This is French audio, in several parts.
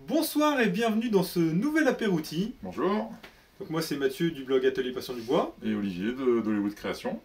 Bonsoir et bienvenue dans ce nouvel apérouti. Bonjour. Donc moi c'est Mathieu du blog Atelier Passion du Bois. Et Olivier d'Hollywood Création.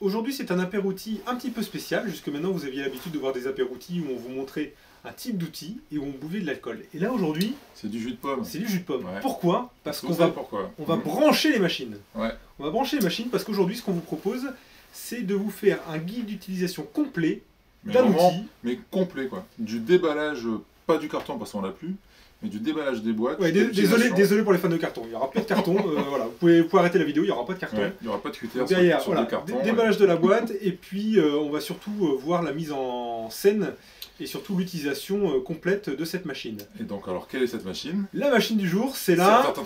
Aujourd'hui c'est un apérouti un petit peu spécial. Jusque maintenant vous aviez l'habitude de voir des apéroutis où on vous montrait un type d'outil et où on buvait de l'alcool. Et là aujourd'hui... C'est du jus de pomme. C'est du jus de pomme. Ouais. Pourquoi? Parce qu'on va Mmh. brancher les machines. Ouais. On va brancher les machines parce qu'aujourd'hui ce qu'on vous propose c'est de vous faire un guide d'utilisation complet d'un outil. Mais complet quoi. Du déballage, pas du carton parce qu'on l'a plus, mais du déballage des boîtes. Ouais, désolé pour les fans de carton, il n'y aura pas de carton, voilà. Vous pouvez arrêter la vidéo, il n'y aura pas de carton. Ouais, il n'y aura pas de cutter derrière, sur voilà, le carton. Déballage de la boîte, et puis on va surtout voir la mise en scène et surtout l'utilisation complète de cette machine. Et donc alors quelle est cette machine? La machine du jour, c'est là... Attends,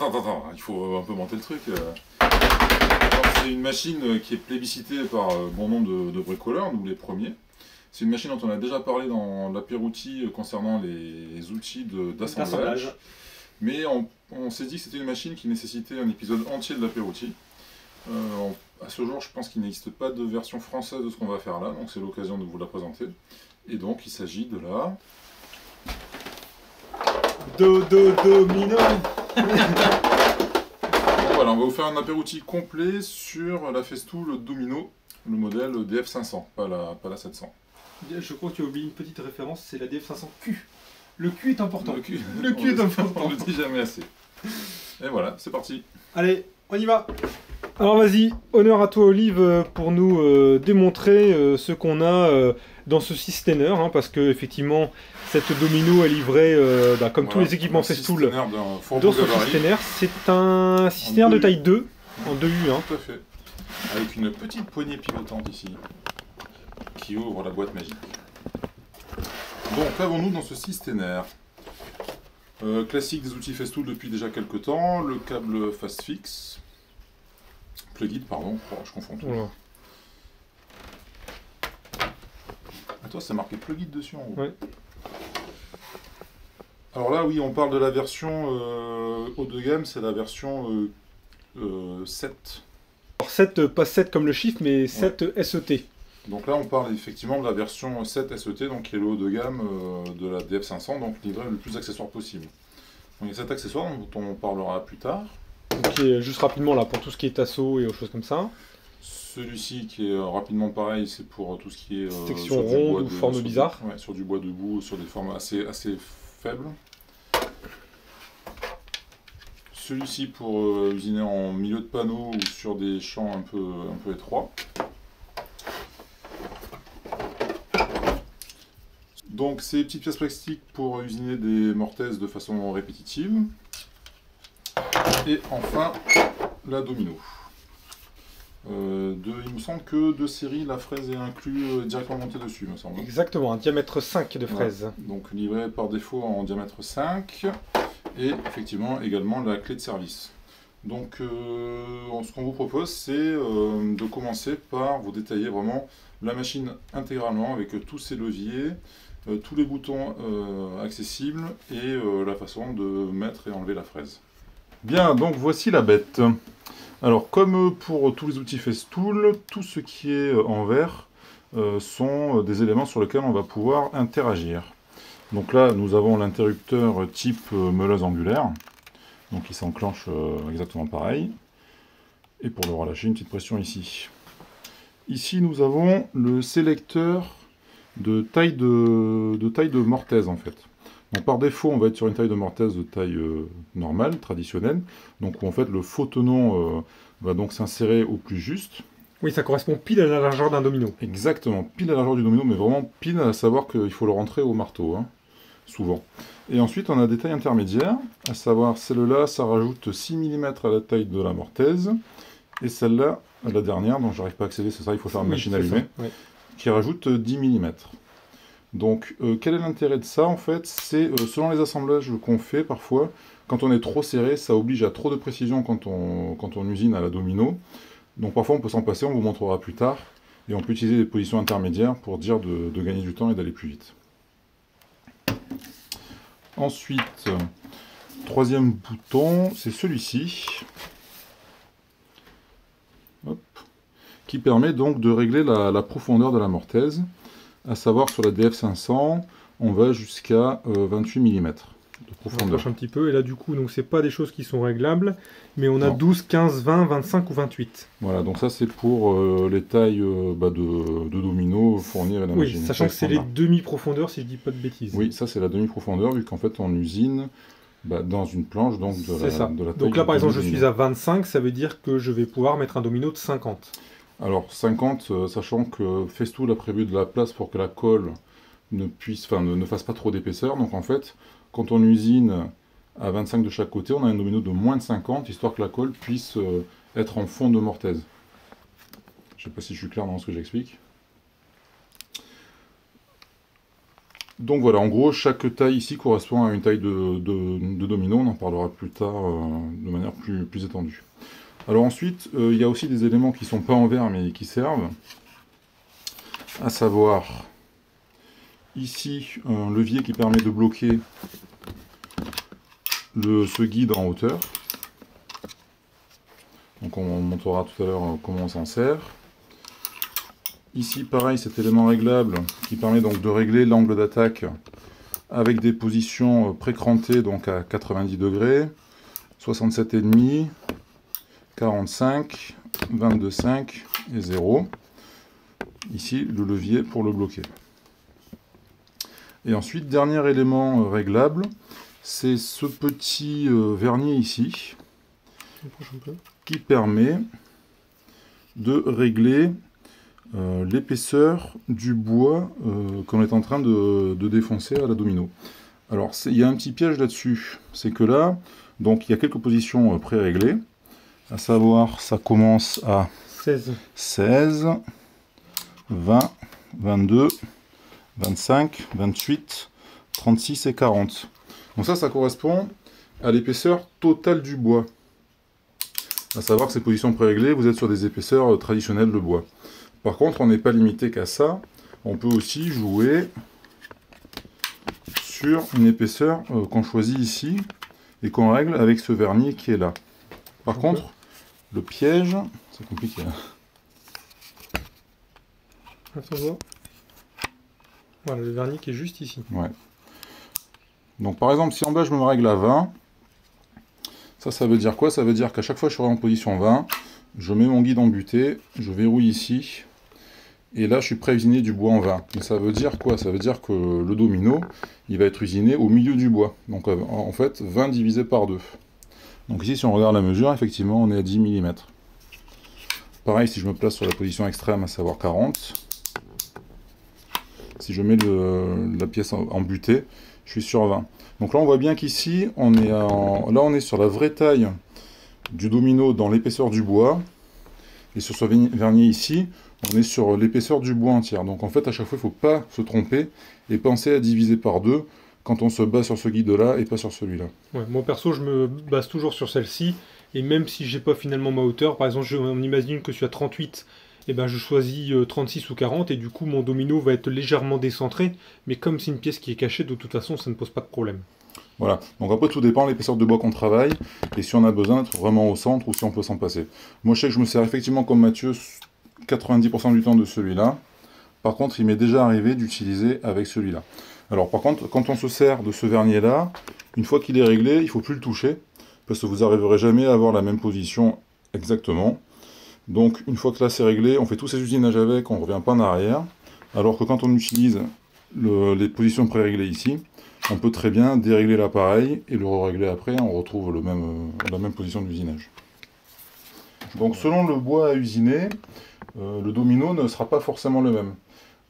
il faut un peu monter le truc. C'est une machine qui est plébiscitée par bon nombre de bricoleurs, nous les premiers. C'est une machine dont on a déjà parlé dans l'apérouti concernant les outils d'assemblage. Mais on s'est dit que c'était une machine qui nécessitait un épisode entier de l'apérouti. À ce jour, je pense qu'il n'existe pas de version française de ce qu'on va faire là, donc c'est l'occasion de vous la présenter. Et donc, il s'agit de la... Domino. Voilà, on va vous faire un apérouti complet sur la Festool Domino, le modèle DF500, pas la 700. Je crois que tu as oublié une petite référence, c'est la DF500Q. Le Q est important. Le Q est important. On le dit jamais assez. Et voilà, c'est parti. Allez, on y va. Alors vas-y, honneur à toi Olive pour nous démontrer ce qu'on a dans ce Systener, hein, parce que effectivement cette Domino est livrée comme voilà, tous les équipements Festool dans ce Systener. C'est un Systener de taille 2, en 2U. Hein. Tout à fait. Avec une petite poignée pivotante ici, qui ouvre la boîte magique. Donc qu'avons-nous dans ce Systener? Classique des outils Festool depuis déjà quelques temps, le câble Fastfix. Plug-it, pardon, oh, je confonds tout. Voilà. Ah, toi, c'est marqué plug-it dessus en haut. Ouais. Alors là, oui, on parle de la version haut de gamme, c'est la version 7. Alors 7, pas 7 comme le chiffre, mais 7 ouais. SET. Donc là, on parle effectivement de la version 7 SET, donc qui est le haut de gamme de la DF500, donc livré le plus accessoires possible. Donc il y a cet accessoire dont on parlera plus tard. Donc, juste rapidement là pour tout ce qui est tasso et autres choses comme ça. Celui-ci qui est rapidement pareil, c'est pour tout ce qui est section ronde ou forme bizarre. Ouais, sur du bois debout, sur des formes assez faibles. Celui-ci pour usiner en milieu de panneau ou sur des champs un peu étroits. Donc ces petites pièces plastiques pour usiner des mortaises de façon répétitive. Et enfin, la Domino. Il me semble que de série, la fraise est inclue directement montée dessus, me semble. Exactement, un diamètre 5 de fraise. Ouais. Donc livré par défaut en diamètre 5. Et effectivement également la clé de service. Donc ce qu'on vous propose, c'est de commencer par vous détailler vraiment la machine intégralement avec tous ses leviers, tous les boutons accessibles et la façon de mettre et enlever la fraise. Bien, donc voici la bête. Alors, comme pour tous les outils Festool, tout ce qui est en vert sont des éléments sur lesquels on va pouvoir interagir. Donc là, nous avons l'interrupteur type meuleuse angulaire, donc il s'enclenche exactement pareil. Et pour le relâcher, une petite pression ici. Ici, nous avons le sélecteur de taille de mortaise en fait. Donc par défaut, on va être sur une taille de mortaise de taille normale, traditionnelle, donc où en fait le faux tenant va donc s'insérer au plus juste. Oui, ça correspond pile à la largeur d'un domino. Exactement, pile à la largeur du domino, mais vraiment pile à savoir qu'il faut le rentrer au marteau, hein, souvent. Et ensuite, on a des tailles intermédiaires, à savoir celle-là, ça rajoute 6 mm à la taille de la mortaise, et celle-là, la dernière, dont j'arrive pas à accéder, c'est ça, il faut faire une machine allumée, oui, qui rajoute 10 mm. Donc, quel est l'intérêt de ça en fait? C'est selon les assemblages qu'on fait parfois, quand on est trop serré, ça oblige à trop de précision quand on usine à la domino. Donc parfois on peut s'en passer, on vous montrera plus tard, et on peut utiliser des positions intermédiaires pour dire de gagner du temps et d'aller plus vite. Ensuite, troisième bouton, c'est celui-ci, qui permet donc de régler la profondeur de la mortaise. À savoir sur la DF500, on va jusqu'à 28 mm. On rapproche un petit peu, et là du coup, donc c'est pas des choses qui sont réglables, mais on a 12, 15, 20, 25 ou 28. Voilà, donc ça c'est pour les tailles de dominos fournies à la machine. Oui, sachant que c'est les demi-profondeurs si je dis pas de bêtises. Oui, ça c'est la demi-profondeur, vu qu'en fait on usine dans une planche donc de la taille. Donc là par exemple je suis à 25, ça veut dire que je vais pouvoir mettre un domino de 50. Alors 50, sachant que Festool a prévu de la place pour que la colle ne fasse pas trop d'épaisseur, donc en fait quand on usine à 25 de chaque côté, on a un domino de moins de 50, histoire que la colle puisse être en fond de mortaise. Je ne sais pas si je suis clair dans ce que j'explique. Donc voilà, en gros, chaque taille ici correspond à une taille de domino, on en parlera plus tard de manière plus étendue. Alors ensuite, il y a aussi des éléments qui ne sont pas en verre mais qui servent, à savoir ici un levier qui permet de bloquer ce guide en hauteur. Donc on montrera tout à l'heure comment on s'en sert. Ici pareil, cet élément réglable qui permet donc de régler l'angle d'attaque avec des positions pré-crantées, donc à 90 degrés, 67,5, 45, 22,5 et 0. Ici le levier pour le bloquer. Et ensuite, dernier élément réglable, c'est ce petit vernier ici qui permet de régler l'épaisseur du bois qu'on est en train de défoncer à la domino. Alors il y a un petit piège là-dessus, c'est que là, donc il y a quelques positions pré-réglées, à savoir ça commence à 16, 20, 22, 25, 28, 36 et 40. Donc ça correspond à l'épaisseur totale du bois. À savoir que ces positions pré-réglées, vous êtes sur des épaisseurs traditionnelles de bois. Par contre, on n'est pas limité qu'à ça. On peut aussi jouer sur une épaisseur qu'on choisit ici et qu'on règle avec ce vernis qui est là. Par contre, le piège, c'est compliqué. Attends, voilà, le vernis qui est juste ici. Ouais. Donc par exemple, si en bas je me règle à 20, ça veut dire quoi? Ça veut dire qu'à chaque fois que je serai en position 20, je mets mon guide en butée, je verrouille ici, et là je suis prêt à usiner du bois en 20. Mais ça veut dire quoi? Ça veut dire que le domino, il va être usiné au milieu du bois. Donc en fait, 20 divisé par 2. Donc ici, si on regarde la mesure, effectivement, on est à 10 mm. Pareil, si je me place sur la position extrême, à savoir 40, si je mets la pièce en butée, je suis sur 20. Donc là, on voit bien qu'ici, on est sur la vraie taille du domino dans l'épaisseur du bois. Et sur ce vernier ici, on est sur l'épaisseur du bois entière. Donc en fait, à chaque fois, il ne faut pas se tromper et penser à diviser par 2 quand on se base sur ce guide-là et pas sur celui-là. Ouais, moi perso, je me base toujours sur celle-ci. Et même si j'ai pas finalement ma hauteur, par exemple, on imagine que je suis à 38, et ben je choisis 36 ou 40, et du coup mon domino va être légèrement décentré, mais comme c'est une pièce qui est cachée, de toute façon ça ne pose pas de problème. Voilà, donc après tout dépend de l'épaisseur de bois qu'on travaille, et si on a besoin d'être vraiment au centre, ou si on peut s'en passer. Moi je sais que je me sers effectivement comme Mathieu 90% du temps de celui-là, par contre il m'est déjà arrivé d'utiliser avec celui-là. Alors par contre, quand on se sert de ce vernier-là, une fois qu'il est réglé, il ne faut plus le toucher, parce que vous n'arriverez jamais à avoir la même position exactement. Donc une fois que là c'est réglé, on fait tous ces usinages avec, on ne revient pas en arrière. Alors que quand on utilise les positions pré-réglées ici, on peut très bien dérégler l'appareil et le régler après, on retrouve la même position d'usinage. Donc selon le bois à usiner, le domino ne sera pas forcément le même.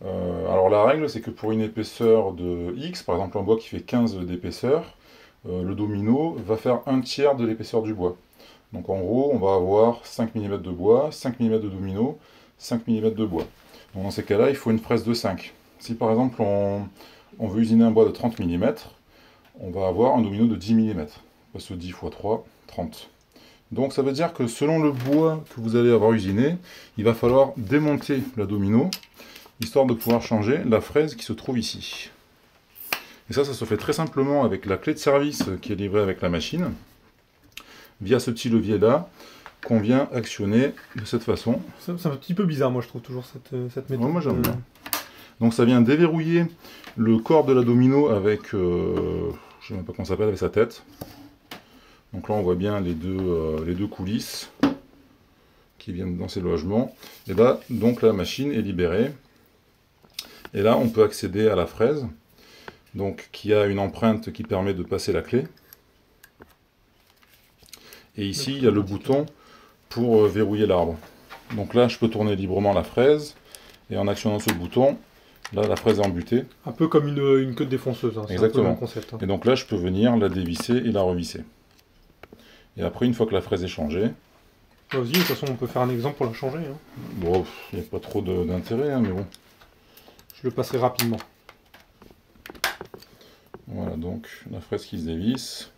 Alors la règle c'est que pour une épaisseur de X, par exemple un bois qui fait 15 d'épaisseur, le domino va faire un tiers de l'épaisseur du bois. Donc en gros, on va avoir 5 mm de bois, 5 mm de domino, 5 mm de bois. Donc dans ces cas-là, il faut une fraise de 5. Si par exemple on veut usiner un bois de 30 mm, on va avoir un domino de 10 mm. Parce que 10 x 3, 30. Donc ça veut dire que selon le bois que vous allez avoir usiné, il va falloir démonter la domino, histoire de pouvoir changer la fraise qui se trouve ici. Et ça se fait très simplement avec la clé de service qui est livrée avec la machine, via ce petit levier là, qu'on vient actionner de cette façon. C'est un petit peu bizarre, moi je trouve toujours cette méthode. Ouais, moi j'aime bien. Donc ça vient déverrouiller le corps de la domino avec, je je ne sais même pas comment ça s'appelle, avec sa tête. Donc là on voit bien les deux coulisses qui viennent dans ces logements. Et là, donc la machine est libérée. Et là on peut accéder à la fraise, donc qui a une empreinte qui permet de passer la clé. Et ici il y a le bouton pour verrouiller l'arbre. Donc là je peux tourner librement la fraise, et en actionnant ce bouton, là la fraise est embutée. Un peu comme une queue de défonceuse, hein. Exactement. Un peu le même concept, hein. Et donc là je peux venir la dévisser et la revisser. Et après, une fois que la fraise est changée... Vas-y, de toute façon on peut faire un exemple pour la changer, hein. Bon, il n'y a pas trop d'intérêt, hein, mais bon. Je le passerai rapidement. Voilà, donc la fraise qui se dévisse.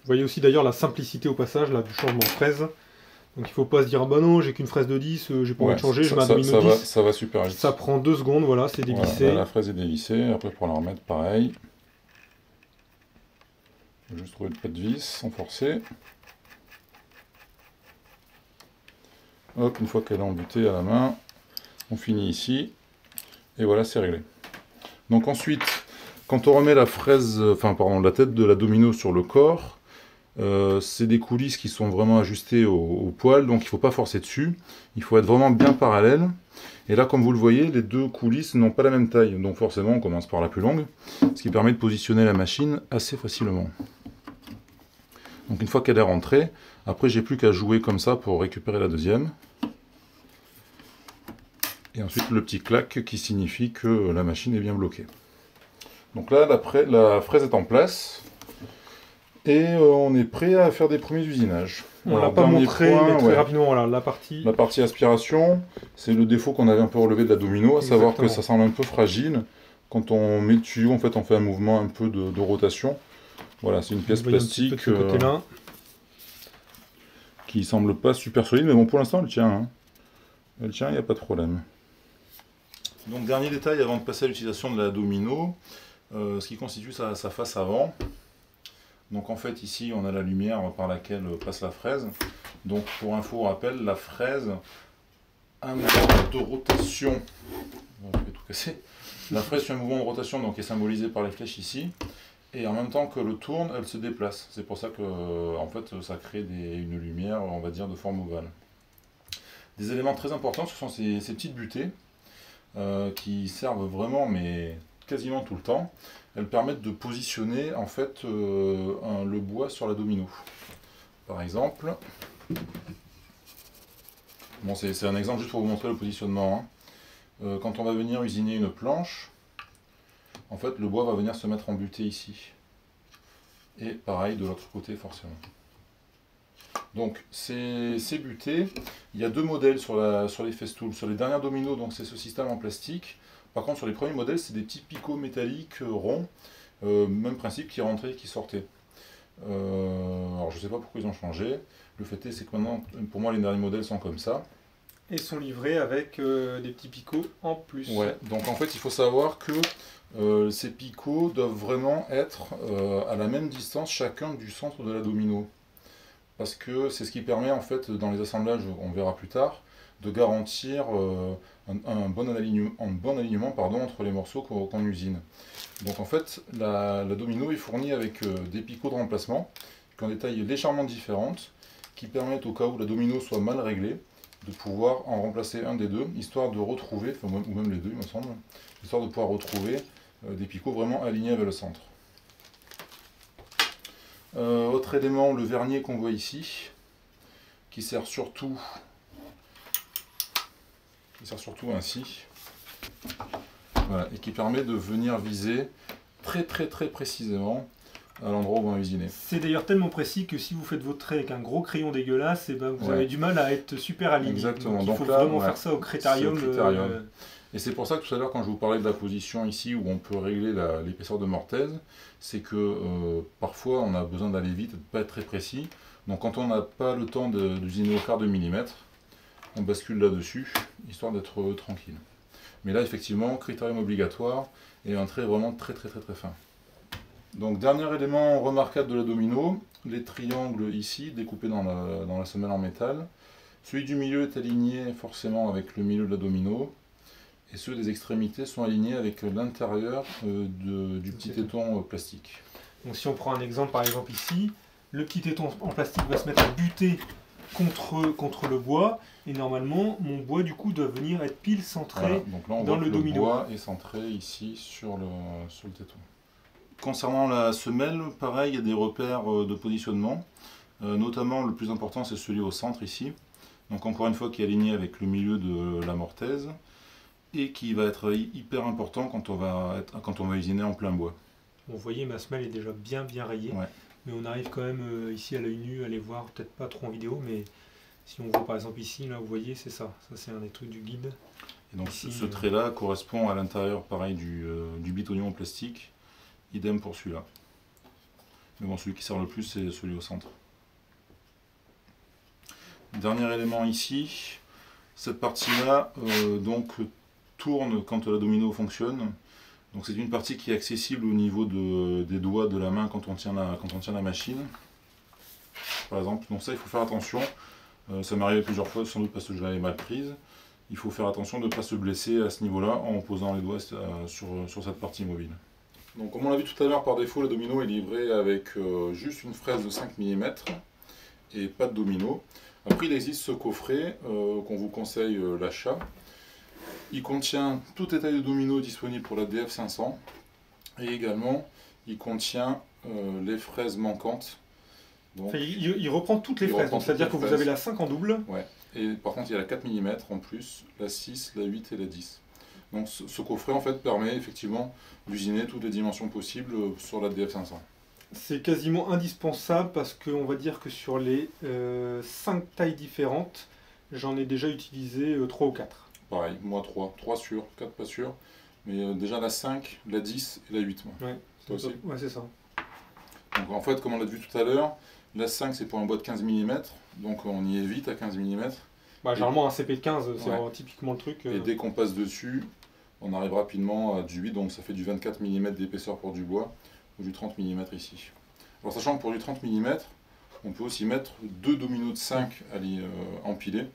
Vous voyez aussi d'ailleurs la simplicité au passage là, du changement de fraise. Donc il ne faut pas se dire, ah bah non, j'ai qu'une fraise de 10, j'ai pas envie de changer, je mets un domino 10. Ça va super vite. Ça prend 2 secondes, voilà, c'est dévissé. Voilà, là, la fraise est dévissée, après pour la remettre, pareil. Je vais juste trouver le pas de vis sans forcer. Hop, une fois qu'elle est embutée à la main, on finit ici. Et voilà, c'est réglé. Donc ensuite, quand on remet la fraise, enfin pardon, la tête de la domino sur le corps, c'est des coulisses qui sont vraiment ajustées au poil, donc il ne faut pas forcer dessus. Il faut être vraiment bien parallèle. Et là, comme vous le voyez, les deux coulisses n'ont pas la même taille. Donc forcément, on commence par la plus longue, ce qui permet de positionner la machine assez facilement. Donc une fois qu'elle est rentrée, après j'ai plus qu'à jouer comme ça pour récupérer la deuxième. Et ensuite le petit clac qui signifie que la machine est bien bloquée. Donc là, la fraise est en place. Et on est prêt à faire des premiers usinages. On ne l'a pas montré, mais très rapidement, voilà, la partie aspiration, c'est le défaut qu'on avait un peu relevé de la domino, à savoir que ça semble un peu fragile. Quand on met le tuyau, en fait, on fait un mouvement un peu de rotation. Voilà, c'est une pièce plastique qui semble pas super solide, mais bon, pour l'instant, elle tient. Hein. Elle tient, il n'y a pas de problème. Donc, dernier détail avant de passer à l'utilisation de la domino, ce qui constitue sa face avant. Donc en fait ici on a la lumière par laquelle passe la fraise. Donc pour info rappel, la fraise a un mouvement de rotation. Je vais tout casser. La fraise suit un mouvement de rotation donc est symbolisé par les flèches ici. Et en même temps que le tourne, elle se déplace. C'est pour ça que en fait ça crée une lumière, on va dire, de forme ovale. Des éléments très importants, ce sont ces petites butées qui servent vraiment mais quasiment tout le temps. Elles permettent de positionner en fait le bois sur la domino. Par exemple, bon, c'est un exemple juste pour vous montrer le positionnement. Hein. Quand on va venir usiner une planche, en fait le bois va venir se mettre en butée ici. Et pareil de l'autre côté forcément. Donc ces butées, il y a deux modèles sur les Festool. Sur les dernières dominos, donc c'est ce système en plastique. Par contre, sur les premiers modèles, c'est des petits picots métalliques ronds, même principe qui rentraient et qui sortaient. Alors, je ne sais pas pourquoi ils ont changé. Le fait est, c'est que maintenant, pour moi, les derniers modèles sont comme ça. Et sont livrés avec des petits picots en plus. Ouais, donc en fait, il faut savoir que ces picots doivent vraiment être à la même distance chacun du centre de la domino. Parce que c'est ce qui permet, en fait, dans les assemblages, on verra plus tard, de garantir un bon alignement entre les morceaux qu'on usine. Donc en fait, la domino est fournie avec des picots de remplacement qui ont des tailles légèrement différentes, qui permettent au cas où la domino soit mal réglée, de pouvoir en remplacer un des deux, histoire de retrouver, ou même les deux il me semble, histoire de pouvoir retrouver des picots vraiment alignés avec le centre. Autre élément, le vernier qu'on voit ici, qui sert surtout ainsi, voilà, et qui permet de venir viser très précisément à l'endroit où on va usiner. C'est d'ailleurs tellement précis que si vous faites votre trait avec un gros crayon dégueulasse, et ben vous avez du mal à être super aligné. Exactement. Donc il faut vraiment faire ça au critérium. Et c'est pour ça que tout à l'heure, quand je vous parlais de la position ici, où on peut régler l'épaisseur de mortaise, c'est que parfois on a besoin d'aller vite, de ne pas être très précis. Donc quand on n'a pas le temps d'usiner au quart de millimètre, on bascule là-dessus, histoire d'être tranquille. Mais là, effectivement, critérium obligatoire et un trait vraiment très fin. Donc, dernier élément remarquable de la domino, les triangles ici, découpés dans la semelle en métal. Celui du milieu est aligné forcément avec le milieu de la domino. et ceux des extrémités sont alignés avec l'intérieur du petit téton plastique. Donc si on prend un exemple, par exemple ici, le petit téton en plastique va se mettre à buter contre le bois, et normalement mon bois du coup doit venir être pile centré, voilà. Donc là, on dans voit le que domino. Le bois est centré ici sur le téton. Concernant la semelle, pareil, il y a des repères de positionnement. Notamment, le plus important, c'est celui au centre ici. Donc encore une fois, qui est aligné avec le milieu de la mortaise et qui va être hyper important quand on va usiner en plein bois. Bon, vous voyez, ma semelle est déjà bien rayée, Ouais. mais on arrive quand même ici à l'œil nu à les voir, peut-être pas trop en vidéo, mais si on voit par exemple ici, là vous voyez, c'est ça. Ça c'est un des trucs du guide. Et donc ici, ce trait-là correspond à l'intérieur pareil du bitonio en plastique. Idem pour celui-là. Mais bon, celui qui sert le plus, c'est celui au centre. Dernier élément ici, cette partie-là donc tourne quand la domino fonctionne. Donc c'est une partie qui est accessible au niveau des doigts de la main quand on tient la machine. Par exemple, donc ça il faut faire attention. Ça m'est arrivé plusieurs fois, sans doute parce que je l'avais mal prise. Il faut faire attention de ne pas se blesser à ce niveau-là en posant les doigts sur cette partie mobile. Donc comme on l'a vu tout à l'heure, par défaut, la domino est livrée avec juste une fraise de 5 mm et pas de domino. Après, il existe ce coffret qu'on vous conseille l'achat. Il contient toutes les tailles de domino disponibles pour la DF500 et également il contient les fraises manquantes. Donc, enfin, il reprend toutes les fraises, c'est-à-dire que vous avez la 5 en double. Ouais. Et par contre, il y a la 4 mm en plus, la 6, la 8 et la 10. Donc ce coffret en fait permet effectivement d'usiner toutes les dimensions possibles sur la DF500. C'est quasiment indispensable parce qu'on va dire que sur les 5 tailles différentes, j'en ai déjà utilisé 3 ou 4. Pareil, moi 3. 3 sûrs, 4 pas sûrs. Mais déjà la 5, la 10 et la 8. Moi. Ouais, toi aussi. Ouais, c'est ça. Donc en fait, comme on l'a vu tout à l'heure, la 5 c'est pour un bois de 15 mm, donc on y est vite à 15 mm. Bah, généralement un CP de 15, c'est ouais. typiquement le truc. Et dès qu'on passe dessus, on arrive rapidement à du 8, donc ça fait du 24 mm d'épaisseur pour du bois, ou du 30 mm ici. Alors sachant que pour du 30 mm, on peut aussi mettre 2 dominos de 5 à empiler,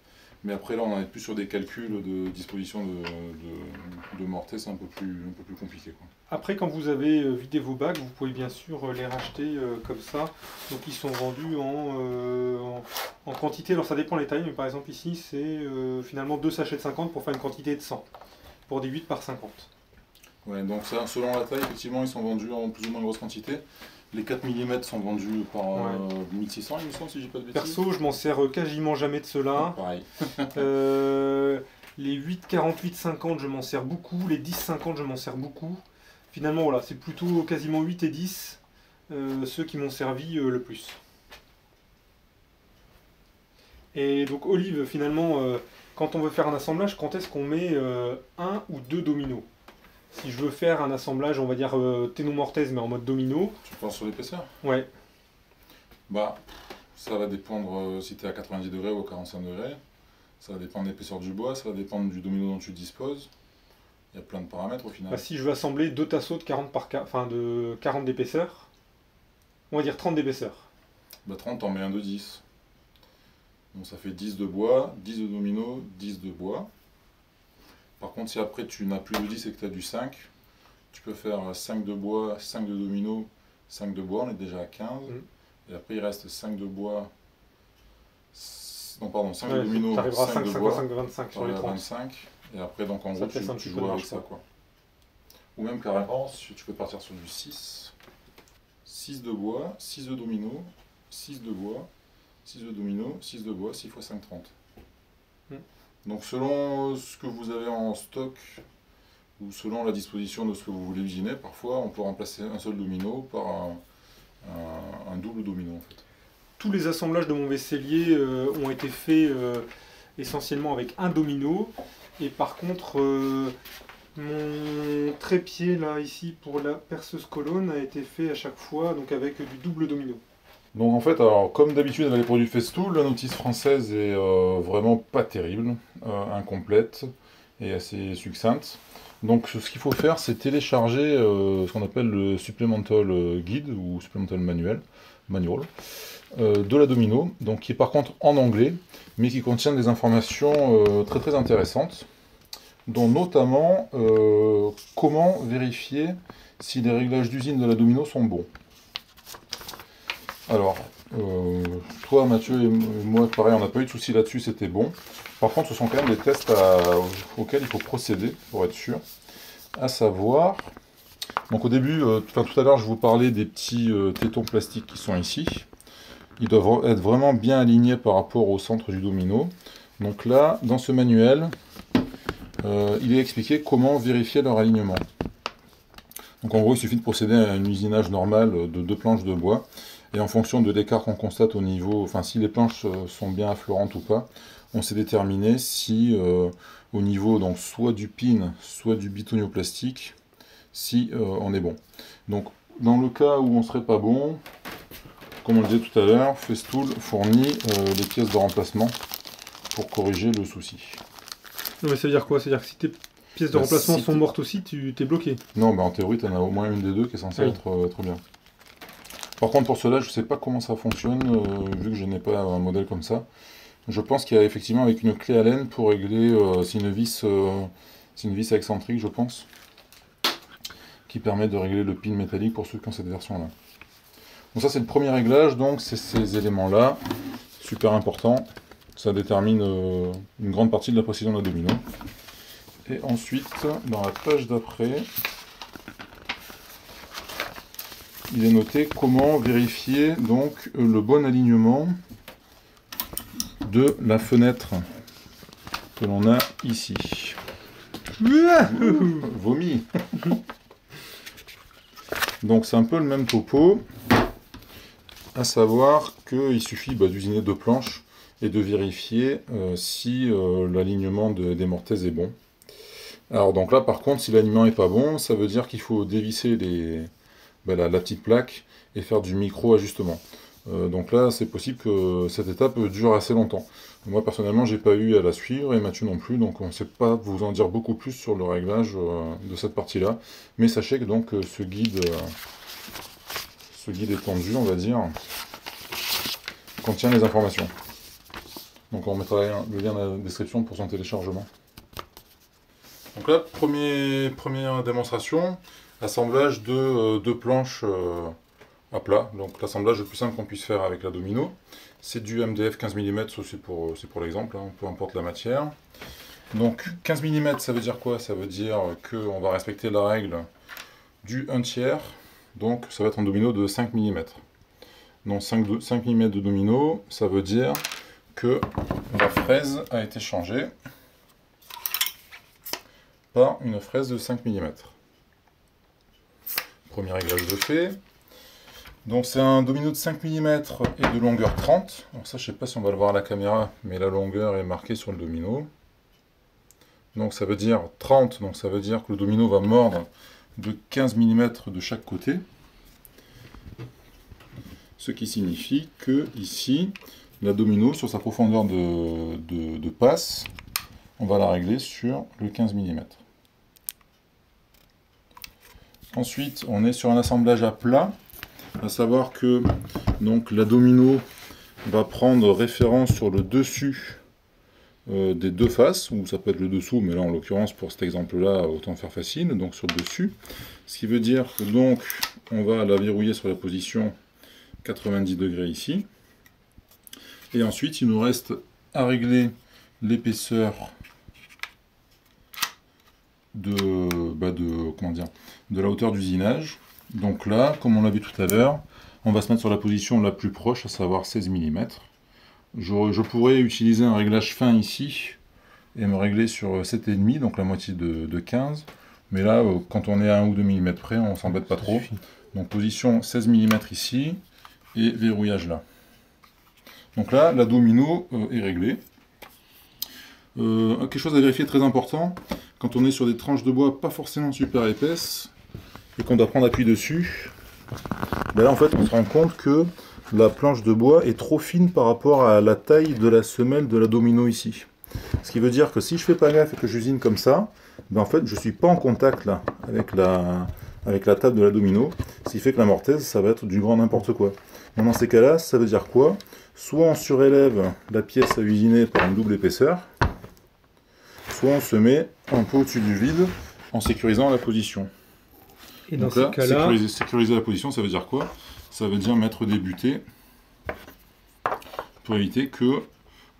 mais après là on est plus sur des calculs de disposition de mortaise, c'est un peu plus compliqué, quoi. Après, quand vous avez vidé vos bacs, vous pouvez bien sûr les racheter comme ça. Donc ils sont vendus en quantité, alors ça dépend les tailles, mais par exemple ici c'est finalement 2 sachets de 50 pour faire une quantité de 100, pour des 8 par 50. Ouais, donc ça, selon la taille, effectivement, ils sont vendus en plus ou moins grosse quantité. Les 4 mm sont vendus par 1600, il me semble, si j'ai pas de bêtises. Perso, je m'en sers quasiment jamais de ceux-là. Pareil. Les 8, 48, 50, je m'en sers beaucoup. Les 10, 50, je m'en sers beaucoup. Finalement, voilà, c'est plutôt quasiment 8 et 10 ceux qui m'ont servi le plus. Et donc, Olive, finalement, quand on veut faire un assemblage, quand est-ce qu'on met 1 ou 2 dominos? Si je veux faire un assemblage, on va dire ténon mortaise, mais en mode domino. Tu penses sur l'épaisseur? Ouais. Bah, ça va dépendre si tu es à 90 degrés ou à 45 degrés. Ça va dépendre de l'épaisseur du bois, ça va dépendre du domino dont tu disposes. Il y a plein de paramètres au final. Bah, si je veux assembler 2 tasseaux de 40 de 40 d'épaisseur, on va dire 30 d'épaisseur. Bah 30, t'en mets un de 10. Donc ça fait 10 de bois, 10 de domino, 10 de bois. Par contre, si après tu n'as plus de 10 et que tu as du 5, tu peux faire 5 de bois, 5 de domino, 5 de bois, on est déjà à 15. Et après il reste 5 de bois, non pardon, 5 de domino, 5 de bois, 5 de 25 sur les 30. 25. Et après donc en gros tu joues avec ça, quoi. Ou même carrément, tu peux partir sur du 6. 6 de bois, 6 de domino, 6 de bois, 6 de domino, 6 de bois, 6 x 5, 30. Donc selon ce que vous avez en stock, ou selon la disposition de ce que vous voulez usiner, parfois on peut remplacer un seul domino par un double domino en fait. Tous les assemblages de mon vaisselier ont été faits essentiellement avec un domino, et par contre mon trépied là ici pour la perceuse colonne a été fait à chaque fois donc avec du double domino. Donc en fait, alors, comme d'habitude avec les produits Festool, la notice française est vraiment pas terrible, incomplète et assez succincte. Donc ce qu'il faut faire, c'est télécharger ce qu'on appelle le Supplemental Guide ou Supplemental Manual de la domino, donc qui est par contre en anglais, mais qui contient des informations très intéressantes. dont notamment comment vérifier si les réglages d'usine de la Domino sont bons. Alors, toi Mathieu et moi, pareil, on n'a pas eu de soucis là-dessus, c'était bon. Par contre, ce sont quand même des tests auxquels il faut procéder pour être sûr. À savoir, donc au début, tout à l'heure, je vous parlais des petits tétons plastiques qui sont ici. Ils doivent être vraiment bien alignés par rapport au centre du domino. Donc là, dans ce manuel, il est expliqué comment vérifier leur alignement. Donc en gros, il suffit de procéder à un usinage normal de 2 planches de bois. Et en fonction de l'écart qu'on constate au niveau, enfin si les planches sont bien affleurantes ou pas, on sait déterminer si au niveau donc soit du pin, soit du bitonio plastique, si on est bon. Donc dans le cas où on ne serait pas bon, comme on le disait tout à l'heure, Festool fournit les pièces de remplacement pour corriger le souci. Non, mais ça veut dire quoi? Ça veut dire que si tes pièces de remplacement sont mortes aussi, tu t'es bloqué? Non, en théorie, tu en as au moins une des deux qui est censée être bien. Par contre, pour cela, je ne sais pas comment ça fonctionne, vu que je n'ai pas un modèle comme ça. Je pense qu'il y a effectivement avec une clé Allen pour régler, c'est une vis excentrique, je pense, qui permet de régler le pin métallique pour ceux qui ont cette version-là. Donc ça, c'est le premier réglage, donc c'est ces éléments-là, super important. Ça détermine une grande partie de la précision de la domino. Et ensuite, dans la page d'après, il est noté comment vérifier donc le bon alignement de la fenêtre que l'on a ici. Vomi. Donc c'est un peu le même topo, à savoir qu'il suffit d'usiner 2 planches et de vérifier si l'alignement des mortaises est bon. Alors donc là par contre, si l'alignement n'est pas bon, ça veut dire qu'il faut dévisser la petite plaque et faire du micro-ajustement. Donc là, c'est possible que cette étape dure assez longtemps. Moi, personnellement, j'ai pas eu à la suivre, et Mathieu non plus, donc on ne sait pas vous en dire beaucoup plus sur le réglage de cette partie-là. Mais sachez que donc ce guide étendu, on va dire, contient les informations. Donc on mettra le lien dans la description pour son téléchargement. Donc là, première démonstration, assemblage de 2 planches à plat, donc l'assemblage le plus simple qu'on puisse faire avec la domino. C'est du MDF 15 mm, c'est pour l'exemple, hein, peu importe la matière. Donc 15 mm, ça veut dire quoi? Ça veut dire qu'on va respecter la règle du 1/3, donc ça va être un domino de 5 mm. Donc 5 mm de domino, ça veut dire que la fraise a été changée par une fraise de 5 mm. Premier réglage de fait. Donc c'est un domino de 5 mm et de longueur 30. Alors ça, je ne sais pas si on va le voir à la caméra, mais la longueur est marquée sur le domino. Donc ça veut dire 30, donc ça veut dire que le domino va mordre de 15 mm de chaque côté. Ce qui signifie que ici, la domino, sur sa profondeur de passe, on va la régler sur le 15 mm. Ensuite, on est sur un assemblage à plat, à savoir que donc, la domino va prendre référence sur le dessus des 2 faces, ou ça peut être le dessous, mais là en l'occurrence pour cet exemple-là, autant faire facile, donc sur le dessus. Ce qui veut dire que donc on va la verrouiller sur la position 90 degrés ici. Et ensuite, il nous reste à régler l'épaisseur de la hauteur d'usinage. Donc là, comme on l'a vu tout à l'heure, on va se mettre sur la position la plus proche, à savoir 16 mm. Je pourrais utiliser un réglage fin ici et me régler sur 7,5, donc la moitié de 15. Mais là, quand on est à 1 ou 2 mm près, on s'embête pas trop. Donc position 16 mm ici et verrouillage là. Donc là, la domino est réglée. Quelque chose à vérifier très important, quand on est sur des tranches de bois pas forcément super épaisses et qu'on doit prendre appui dessus, là en fait on se rend compte que la planche de bois est trop fine par rapport à la taille de la semelle de la domino ici. Ce qui veut dire que si je fais pas gaffe et que j'usine comme ça, en fait je suis pas en contact là avec la table de la domino, ce qui fait que la mortaise ça va être du grand n'importe quoi. Donc dans ces cas-là, ça veut dire quoi? Soit on surélève la pièce à usiner par une double épaisseur, fois on se met un peu au-dessus du vide en sécurisant la position. Et dans donc là, ces cas-là... sécuriser la position, ça veut dire quoi? Ça veut dire mettre des butées pour éviter que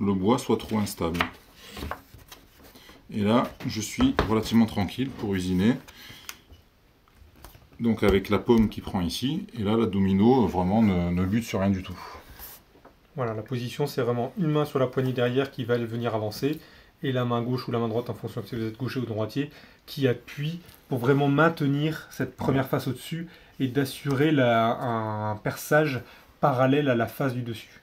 le bois soit trop instable. Et là, je suis relativement tranquille pour usiner. Donc avec la paume qui prend ici, et là la domino vraiment ne bute sur rien du tout. Voilà, la position c'est vraiment une main sur la poignée derrière qui va venir avancer, et la main gauche ou la main droite, en fonction de si vous êtes gaucher ou droitier, qui appuie pour vraiment maintenir cette première face au-dessus et d'assurer un perçage parallèle à la face du dessus.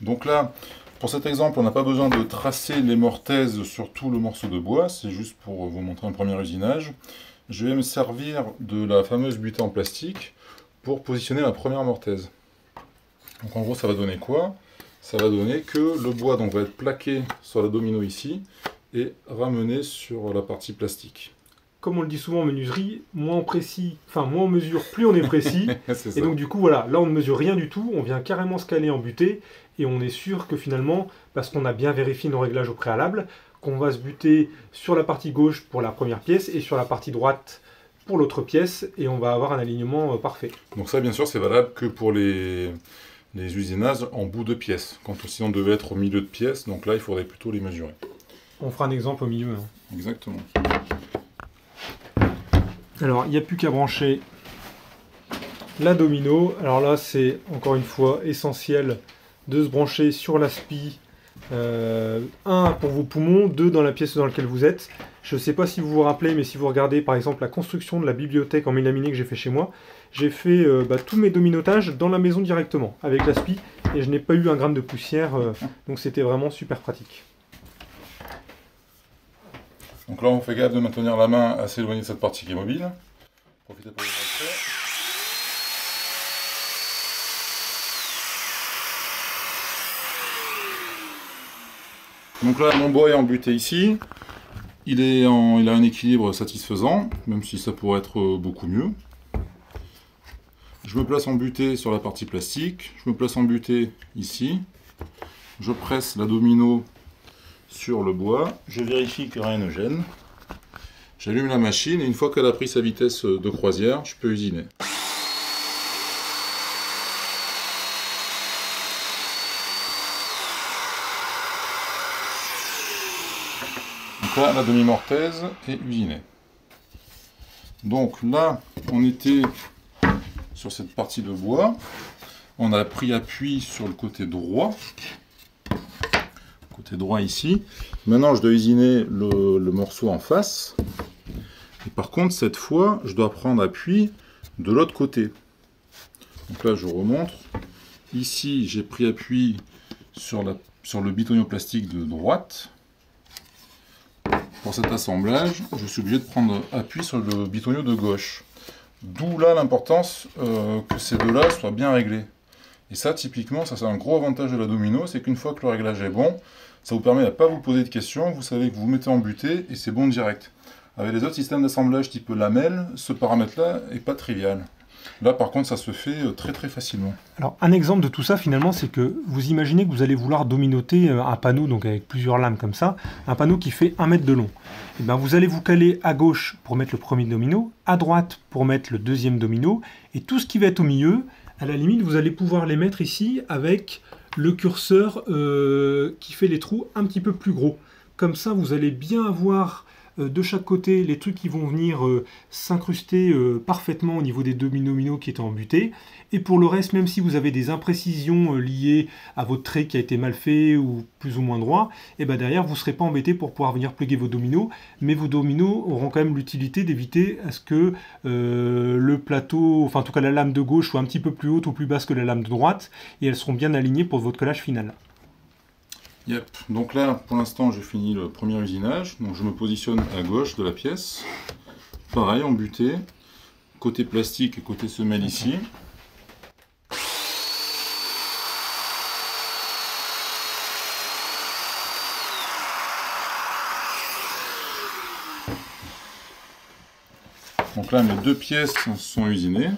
Donc là, pour cet exemple, on n'a pas besoin de tracer les mortaises sur tout le morceau de bois, c'est juste pour vous montrer un premier usinage. Je vais me servir de la fameuse butée en plastique pour positionner ma première mortaise. Donc en gros, ça va donner quoi? Ça va donner que le bois donc, va être plaqué sur la domino ici et ramené sur la partie plastique. Comme on le dit souvent en menuiserie, moins on mesure, plus on est précis. Et donc du coup, voilà, là on ne mesure rien du tout, on vient carrément se caler en butée, et on est sûr que finalement, parce qu'on a bien vérifié nos réglages au préalable, qu'on va se buter sur la partie gauche pour la première pièce et sur la partie droite pour l'autre pièce, et on va avoir un alignement parfait. Donc ça, bien sûr, c'est valable que pour les usinages en bout de pièce. Quand aussi on devait être au milieu de pièce, donc là, il faudrait plutôt les mesurer. On fera un exemple au milieu. Hein. Exactement. Alors, il n'y a plus qu'à brancher la domino. Alors là, c'est encore une fois essentiel de se brancher sur l'aspi. 1 pour vos poumons, 2 dans la pièce dans laquelle vous êtes. Je ne sais pas si vous vous rappelez, mais si vous regardez par exemple la construction de la bibliothèque en mélaminé que j'ai fait chez moi, j'ai fait tous mes dominotages dans la maison directement avec l'aspi, et je n'ai pas eu un gramme de poussière, donc c'était vraiment super pratique. Donc là on fait gaffe de maintenir la main assez éloignée de cette partie qui est mobile. Profitez pour les rentrer. Donc là, mon bois est embuté ici. Il a un équilibre satisfaisant, même si ça pourrait être beaucoup mieux. Je me place embuté sur la partie plastique. Je me place embuté ici. Je presse la domino sur le bois. Je vérifie que rien ne gêne. J'allume la machine et une fois qu'elle a pris sa vitesse de croisière, je peux usiner. Donc là, la demi-mortaise est usinée. Donc là, on était sur cette partie de bois. On a pris appui sur le côté droit. Côté droit ici. Maintenant, je dois usiner le morceau en face. Et par contre, cette fois, je dois prendre appui de l'autre côté. Donc là, je remonte. Ici, j'ai pris appui sur le bitonio plastique de droite. Pour cet assemblage, je suis obligé de prendre appui sur le bitonio de gauche. D'où là l'importance que ces deux-là soient bien réglés. Et ça, typiquement, ça c'est un gros avantage de la domino, c'est qu'une fois que le réglage est bon, ça vous permet de ne pas vous poser de questions, vous savez que vous vous mettez en butée et c'est bon direct. Avec les autres systèmes d'assemblage type lamelle, ce paramètre-là n'est pas trivial. Là, par contre, ça se fait très très facilement. Alors, un exemple de tout ça, finalement, c'est que vous imaginez que vous allez vouloir dominoter un panneau, donc avec plusieurs lames comme ça, un panneau qui fait 1 mètre de long. Et bien, vous allez vous caler à gauche pour mettre le premier domino, à droite pour mettre le deuxième domino, et tout ce qui va être au milieu, à la limite, vous allez pouvoir les mettre ici avec le curseur qui fait les trous un petit peu plus gros. Comme ça, vous allez bien avoir de chaque côté les trucs qui vont venir s'incruster parfaitement au niveau des dominos qui étaient embutés. Et pour le reste, même si vous avez des imprécisions liées à votre trait qui a été mal fait ou plus ou moins droit, et ben derrière vous ne serez pas embêté pour pouvoir venir plugger vos dominos, mais vos dominos auront quand même l'utilité d'éviter à ce que le plateau, enfin en tout cas la lame de gauche soit un petit peu plus haute ou plus basse que la lame de droite, et elles seront bien alignées pour votre collage final. Yep. Donc là, pour l'instant, j'ai fini le premier usinage. Donc je me positionne à gauche de la pièce. Pareil, embuté. Côté plastique et côté semelle ici. Donc là, mes deux pièces sont usinées.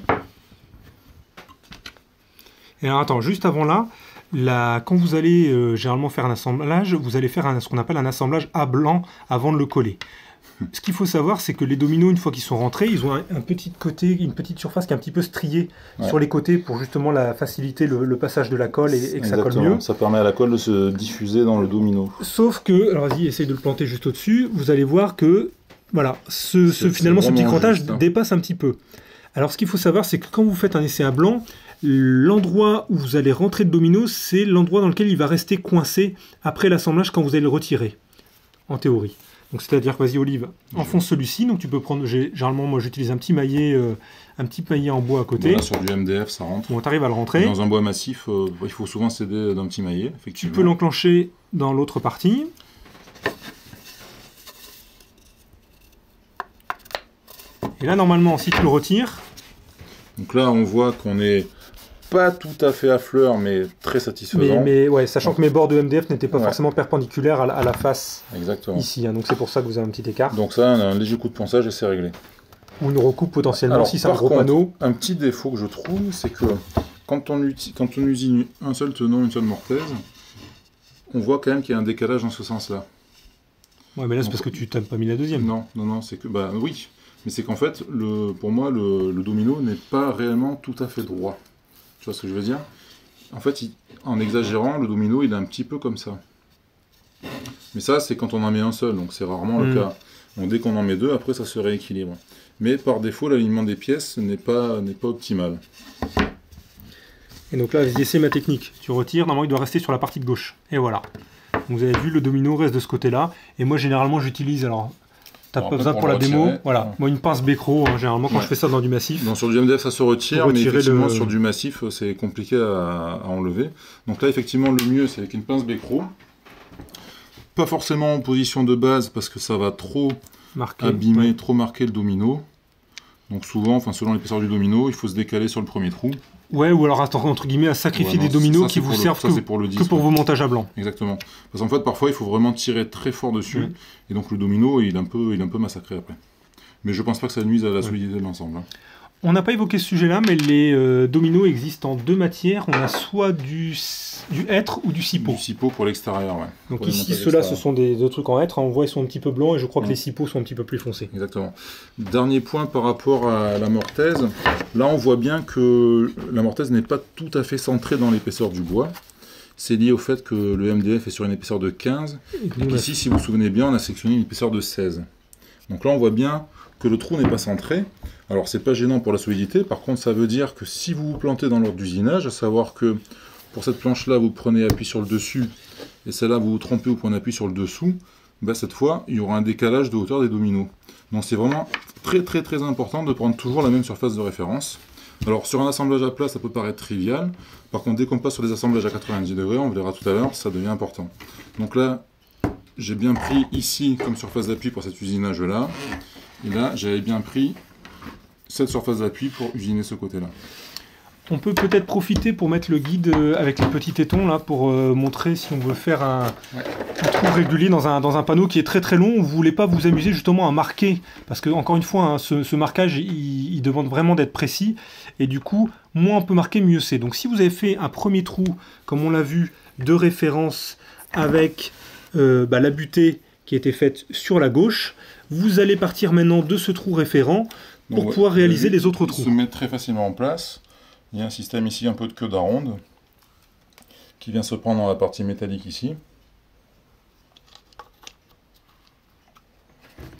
Et alors attends, juste avant là, Quand vous allez généralement faire un assemblage, vous allez faire ce qu'on appelle un assemblage à blanc avant de le coller. Ce qu'il faut savoir, c'est que les dominos, une fois qu'ils sont rentrés, ils ont un petit côté, une petite surface qui est un petit peu striée sur les côtés pour justement faciliter le passage de la colle et que ça colle mieux. Ça permet à la colle de se diffuser dans le domino. Sauf que, alors vas-y, essaye de le planter juste au-dessus, vous allez voir que voilà, finalement ce petit crantage dépasse un petit peu. Alors ce qu'il faut savoir, c'est que quand vous faites un essai à blanc, l'endroit où vous allez rentrer le domino, c'est l'endroit dans lequel il va rester coincé après l'assemblage quand vous allez le retirer, en théorie. Donc c'est-à-dire que vas-y Olive, enfonce celui-ci, donc tu peux prendre, généralement moi j'utilise un petit maillet en bois à côté. Voilà, sur du MDF ça rentre. Bon, tu arrives à le rentrer. Dans un bois massif, il faut souvent s'aider d'un petit maillet, effectivement. Tu peux l'enclencher dans l'autre partie. Et là normalement si tu le retires... Donc là on voit qu'on est pas tout à fait à fleur, mais très satisfaisant. Mais ouais, sachant que mes bords de MDF n'étaient pas forcément perpendiculaires à la face. Exactement. Ici, hein, donc c'est pour ça que vous avez un petit écart. Donc ça, on a un léger coup de ponçage et c'est réglé. Ou une recoupe potentiellement. Alors, si c'est un gros panneau. Un petit défaut que je trouve, c'est que quand on usine un seul tenant, une seule mortaise, on voit quand même qu'il y a un décalage dans ce sens-là. Ouais, mais là c'est parce que tu t'as pas mis la deuxième. Non, c'est que... Bah oui, mais c'est qu'en fait, pour moi, le domino n'est pas réellement tout à fait droit. Tu vois ce que je veux dire? En fait, en exagérant, le domino, il est un petit peu comme ça. Mais ça, c'est quand on en met un seul, donc c'est rarement le cas. Donc dès qu'on en met deux, après ça se rééquilibre. Mais par défaut, l'alignement des pièces n'est pas optimal. Et donc là, c'est ma technique. Tu retires, normalement il doit rester sur la partie de gauche. Et voilà. Donc, vous avez vu, le domino reste de ce côté-là. Et moi, généralement, j'utilise... Alors, t'as pas besoin pour la démo. Voilà. Moi, une pince Becro, hein, généralement, quand je fais ça dans du massif. Non, sur du MDF, ça se retire, mais effectivement, sur du massif, c'est compliqué à enlever. Donc là, effectivement, le mieux, c'est avec une pince Becro. Pas forcément en position de base, parce que ça va trop abîmer, trop marquer le domino. Donc souvent, selon l'épaisseur du domino, il faut se décaler sur le premier trou. Ouais, ou alors entre guillemets à sacrifier des dominos qui vous servent que pour vos montages à blanc. Exactement. Parce qu'en fait, parfois, il faut vraiment tirer très fort dessus, et donc le domino, il est un peu massacré après. Mais je pense pas que ça nuise à la solidité de l'ensemble. Hein. On n'a pas évoqué ce sujet-là, mais les dominos existent en deux matières. On a soit du hêtre ou du cipo. Du cipo pour l'extérieur, ouais. Donc pour ici, ceux-là, ce sont des trucs en hêtre. On voit, ils sont un petit peu blancs, et je crois que les cipos sont un petit peu plus foncés. Exactement. Dernier point par rapport à la mortaise. Là, on voit bien que la mortaise n'est pas tout à fait centrée dans l'épaisseur du bois. C'est lié au fait que le MDF est sur une épaisseur de 15. Et qu'ici, si vous vous souvenez bien, on a sectionné une épaisseur de 16. Donc là, on voit bien que le trou n'est pas centré. Alors c'est pas gênant pour la solidité, par contre ça veut dire que si vous vous plantez dans l'ordre d'usinage, à savoir que pour cette planche là vous prenez appui sur le dessus, et celle-là vous vous trompez, vous prenez appui sur le dessous, bah, cette fois il y aura un décalage de hauteur des dominos. Donc c'est vraiment très important de prendre toujours la même surface de référence. Alors sur un assemblage à plat ça peut paraître trivial, par contre dès qu'on passe sur des assemblages à 90 degrés, on verra tout à l'heure, ça devient important. Donc là j'ai bien pris ici comme surface d'appui pour cet usinage là, et là j'avais bien pris cette surface d'appui pour usiner ce côté-là. On peut peut-être profiter pour mettre le guide avec les petits tétons là pour montrer si on veut faire un trou régulier dans un panneau qui est très long. Vous ne voulez pas vous amuser justement à marquer, parce que encore une fois, hein, ce marquage il demande vraiment d'être précis, et du coup, moins on peut marquer, mieux c'est. Donc si vous avez fait un premier trou, comme on l'a vu, de référence avec la butée qui a été faite sur la gauche, vous allez partir maintenant de ce trou référent pour pouvoir réaliser les autres trous. Se met très facilement en place. Il y a un système ici, un peu de queue d'aronde, qui vient se prendre dans la partie métallique ici.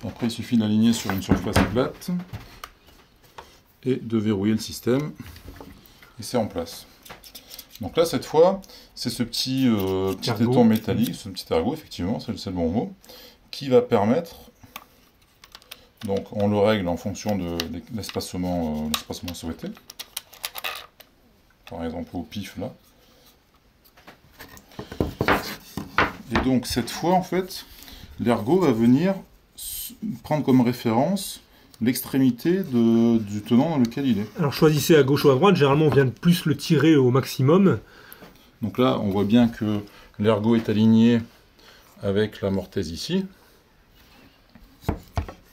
Après, il suffit d'aligner sur une surface plate et de verrouiller le système. Et c'est en place. Donc là, cette fois, c'est ce petit téton métallique, ce petit ergot, effectivement, c'est le bon mot, qui va permettre... Donc on le règle en fonction de l'espacement souhaité. Par exemple au pif là. Et donc cette fois en fait, l'ergot va venir prendre comme référence l'extrémité du tenant dans lequel il est. Alors choisissez à gauche ou à droite, généralement on vient de plus le tirer au maximum. Donc là on voit bien que l'ergot est aligné avec la mortaise ici.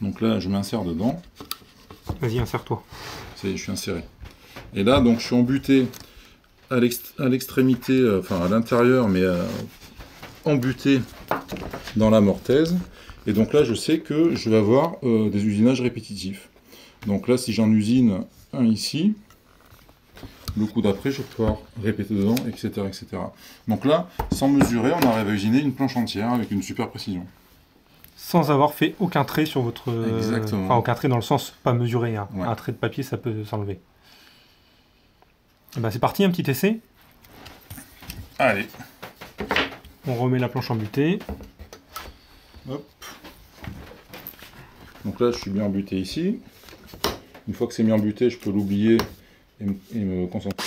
Donc là, je m'insère dedans. Vas-y, insère-toi. Je suis inséré. Et là, donc, je suis embuté à l'extrémité, enfin à l'intérieur, mais embuté dans la mortaise. Et donc là, je sais que je vais avoir des usinages répétitifs. Donc là, si j'en usine un ici, le coup d'après, je vais pouvoir répéter dedans, etc., etc. Donc là, sans mesurer, on arrive à usiner une planche entière avec une super précision. Sans avoir fait aucun trait sur votre... Exactement. Enfin, aucun trait dans le sens pas mesuré. Hein. Ouais. Un trait de papier, ça peut s'enlever. C'est parti, un petit essai. Allez. On remet la planche embutée. Hop. Donc là, je suis bien embuté ici. Une fois que c'est bien embuté, je peux l'oublier et me concentrer.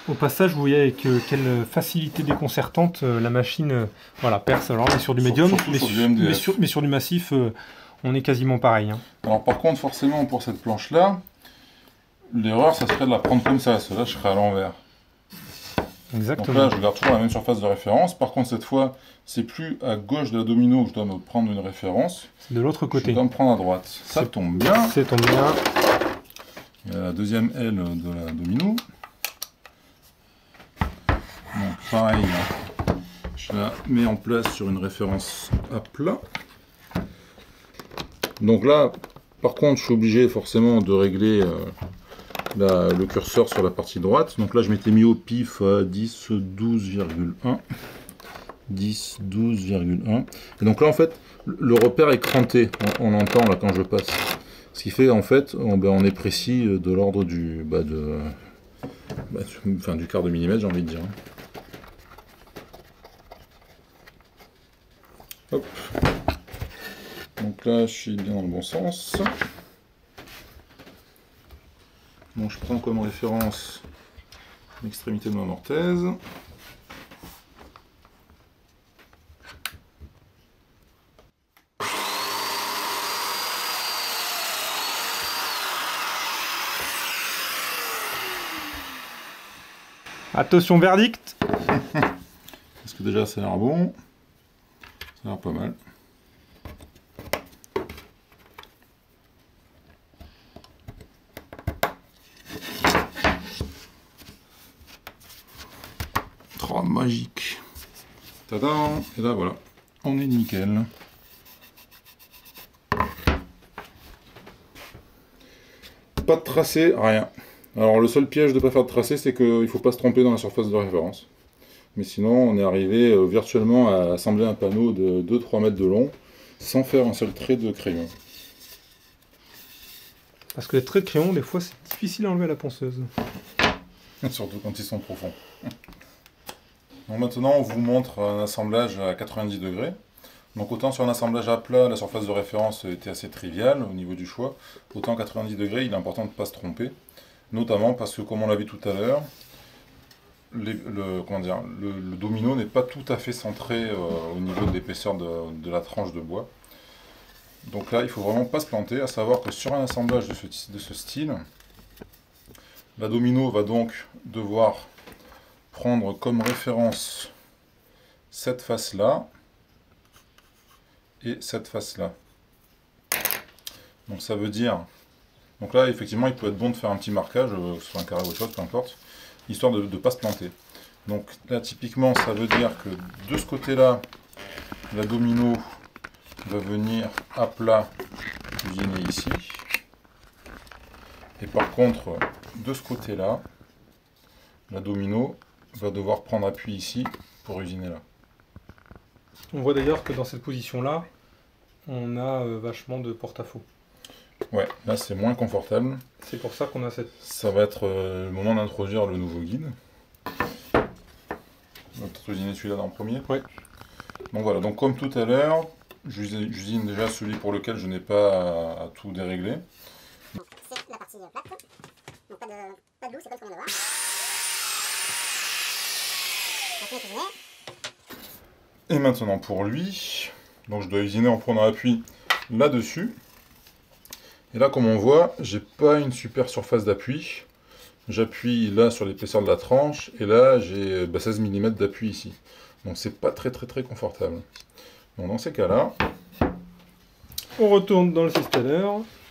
Au passage, vous voyez avec quelle facilité déconcertante la machine voilà, perce. Alors on est sur du médium, mais sur du massif, on est quasiment pareil. Hein. Alors par contre, forcément, pour cette planche-là, l'erreur, ça serait de la prendre comme ça. Celle-là, je serais à l'envers. Exactement. Donc là, je garde toujours la même surface de référence. Par contre, cette fois, c'est plus à gauche de la domino que je dois me prendre une référence. C'est de l'autre côté. Je dois me prendre à droite. Ça tombe bien. Ça tombe bien. Il y a la deuxième aile de la domino. Donc pareil, je la mets en place sur une référence à plat. Donc là, par contre, je suis obligé forcément de régler le curseur sur la partie droite. Donc là, je m'étais mis au pif à 10, 12,1. 10, 12,1. Et donc là, en fait, le repère est cranté. On entend là quand je passe. Ce qui fait, en fait, on est précis de l'ordre du quart de millimètre, j'ai envie de dire. Hop. Donc là, je suis bien dans le bon sens. Donc je prends comme référence l'extrémité de ma mortaise. Attention, verdict. Parce que déjà, ça a l'air bon. Ça a l'air pas mal. Oh, magique. Tadam. Et là, voilà. On est nickel. Pas de tracé, rien. Alors le seul piège de ne pas faire de tracé, c'est qu'il ne faut pas se tromper dans la surface de référence. Mais sinon, on est arrivé virtuellement à assembler un panneau de 2-3 mètres de long, sans faire un seul trait de crayon. Parce que les traits de crayon, des fois, c'est difficile à enlever à la ponceuse. Surtout quand ils sont profonds. Donc maintenant, on vous montre un assemblage à 90 degrés. Donc autant sur un assemblage à plat, la surface de référence était assez triviale au niveau du choix, autant 90 degrés, il est important de ne pas se tromper. Notamment parce que, comme on l'a vu tout à l'heure, le domino n'est pas tout à fait centré au niveau de l'épaisseur de la tranche de bois. Donc là, il ne faut vraiment pas se planter, à savoir que sur un assemblage de ce style, la domino va donc devoir prendre comme référence cette face-là et cette face-là. Donc ça veut dire... Donc là, effectivement, il peut être bon de faire un petit marquage, que ce soit un carré ou autre chose, peu importe, histoire de ne pas se planter. Donc là, typiquement, ça veut dire que de ce côté-là, la domino va venir à plat usiner ici. Et par contre, de ce côté-là, la domino va devoir prendre appui ici pour usiner là. On voit d'ailleurs que dans cette position-là, on a vachement de porte-à-faux. Ouais, là c'est moins confortable. C'est pour ça qu'on a cette... Ça va être le moment d'introduire le nouveau guide. On va peut-être usiner celui-là en premier. Ouais. Donc voilà, donc comme tout à l'heure, j'usine déjà celui pour lequel je n'ai pas à tout dérégler. C'est la partie plate, donc pas de glue, c'est pas le qu'on vient de voir. Et maintenant pour lui, donc je dois usiner en prenant appui là-dessus. Et là, comme on voit, j'ai pas une super surface d'appui. J'appuie là sur l'épaisseur de la tranche, et là j'ai 16 mm d'appui ici. Donc c'est pas très confortable. Donc dans ces cas-là, On retourne dans le systener.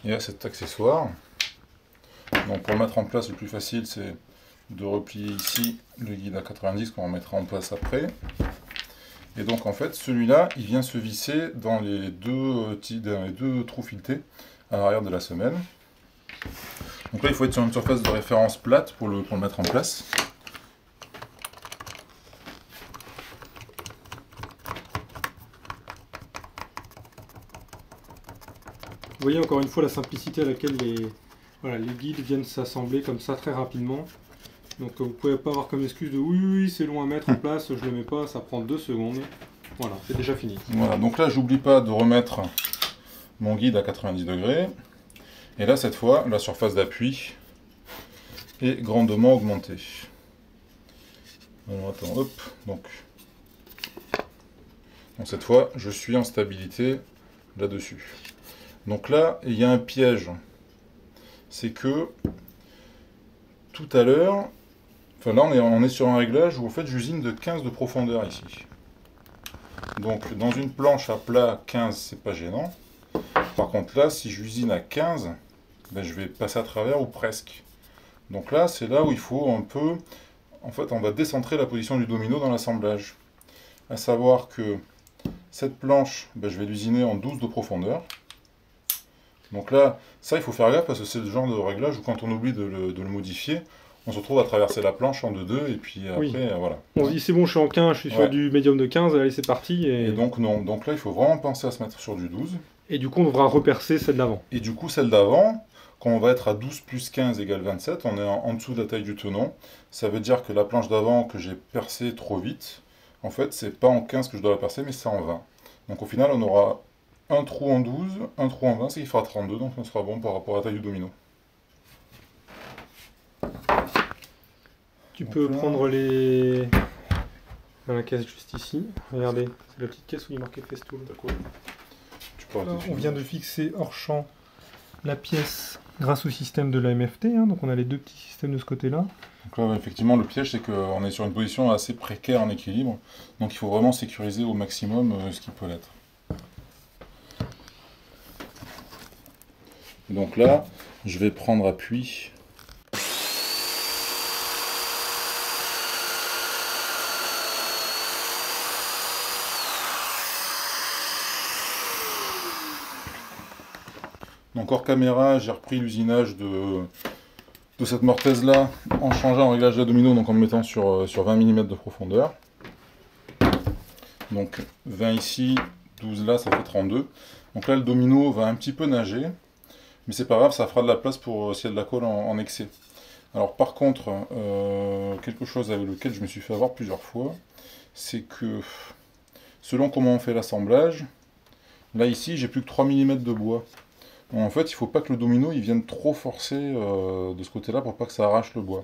Il y a cet accessoire. Donc pour le mettre en place, le plus facile c'est de replier ici le guide à 90 qu'on remettra en place après. Et donc en fait celui-là il vient se visser dans les deux trous filetés à l'arrière de la semelle. Donc là il faut être sur une surface de référence plate pour le mettre en place. Vous voyez encore une fois la simplicité à laquelle les guides viennent s'assembler comme ça très rapidement. Donc vous ne pouvez pas avoir comme excuse de oui c'est long à mettre en place, je le mets pas, ça prend 2 secondes. Voilà, c'est déjà fini. Voilà, donc là j'oublie pas de remettre mon guide à 90 degrés. Et là cette fois la surface d'appui est grandement augmentée. Alors attends, hop, donc cette fois je suis en stabilité là-dessus. Donc là, il y a un piège. C'est que tout à l'heure, enfin là on est sur un réglage où en fait j'usine de 15 de profondeur ici. Donc dans une planche à plat, 15 c'est pas gênant. Par contre là, si j'usine à 15, ben, je vais passer à travers ou presque. Donc là, c'est là où il faut un peu... En fait, on va décentrer la position du domino dans l'assemblage. À savoir que cette planche, ben, je vais l'usiner en 12 de profondeur. Donc là, ça il faut faire gaffe parce que c'est le genre de réglage où quand on oublie de le modifier, on se retrouve à traverser la planche en 2-2 et puis après, oui. Voilà. On se dit c'est bon, je suis en 15, je suis sur du médium de 15, allez c'est parti. Et donc non, donc là il faut vraiment penser à se mettre sur du 12. Et du coup on devra repercer celle d'avant. Et du coup celle d'avant, quand on va être à 12 plus 15 égale 27, on est en dessous de la taille du tenon. Ça veut dire que la planche d'avant que j'ai percée trop vite, en fait c'est pas en 15 que je dois la percer mais c'est en 20. Donc au final on aura un trou en 12, un trou en 20, c'est qu'il fera 32, donc on sera bon par rapport à la taille du domino. Tu peux prendre les... dans la caisse juste ici. Regardez, c'est la petite caisse où il est marqué Festool. On vient de fixer hors champ la pièce grâce au système de la MFT, hein, donc on a les deux petits systèmes de ce côté-là. Donc là, effectivement, le piège, c'est qu'on est sur une position assez précaire en équilibre, donc il faut vraiment sécuriser au maximum ce qui peut l'être. Donc là, je vais prendre appui. Donc hors caméra, j'ai repris l'usinage de cette mortaise là en changeant le réglage de la domino, donc en me mettant sur 20 mm de profondeur. Donc 20 ici, 12 là, ça fait 32. Donc là le domino va un petit peu nager, mais c'est pas grave, ça fera de la place pour s'il y a de la colle en excès. Alors par contre, quelque chose avec lequel je me suis fait avoir plusieurs fois, c'est que selon comment on fait l'assemblage, là ici j'ai plus que 3 mm de bois. En fait, il ne faut pas que le domino il vienne trop forcer de ce côté-là pour pas que ça arrache le bois.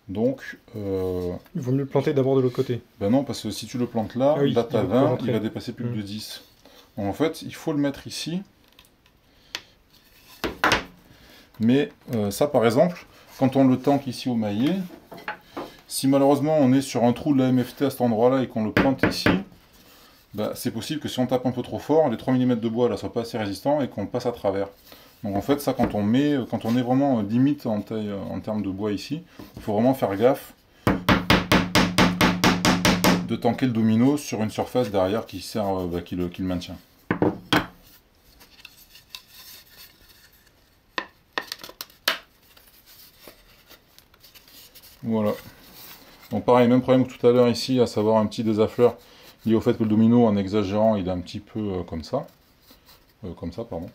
Donc, il vaut mieux le planter d'abord de l'autre côté. Ben non, parce que si tu le plantes là, ah oui, là tu as 20, il va dépasser plus de 10. Donc, en fait, il faut le mettre ici. Mais ça, par exemple, quand on le tanque ici au maillet, si malheureusement on est sur un trou de la MFT à cet endroit-là et qu'on le plante ici, bah, c'est possible que si on tape un peu trop fort, les 3 mm de bois là soient pas assez résistants et qu'on passe à travers. Donc en fait ça quand on est vraiment limite en taille en termes de bois ici, il faut vraiment faire gaffe de tanker le domino sur une surface derrière qui sert qui le maintient. Voilà. Donc pareil, même problème que tout à l'heure ici, à savoir un petit désaffleur lié au fait que le domino, en exagérant, il est un petit peu comme ça. Pardon.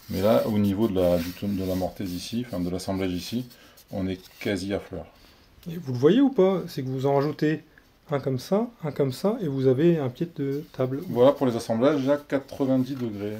Mais là, au niveau de la mortaise ici, enfin de l'assemblage ici, on est quasi à fleur. Et vous le voyez ou pas? C'est que vous en rajoutez un comme ça, et vous avez un pied de table. Voilà pour les assemblages à 90 degrés.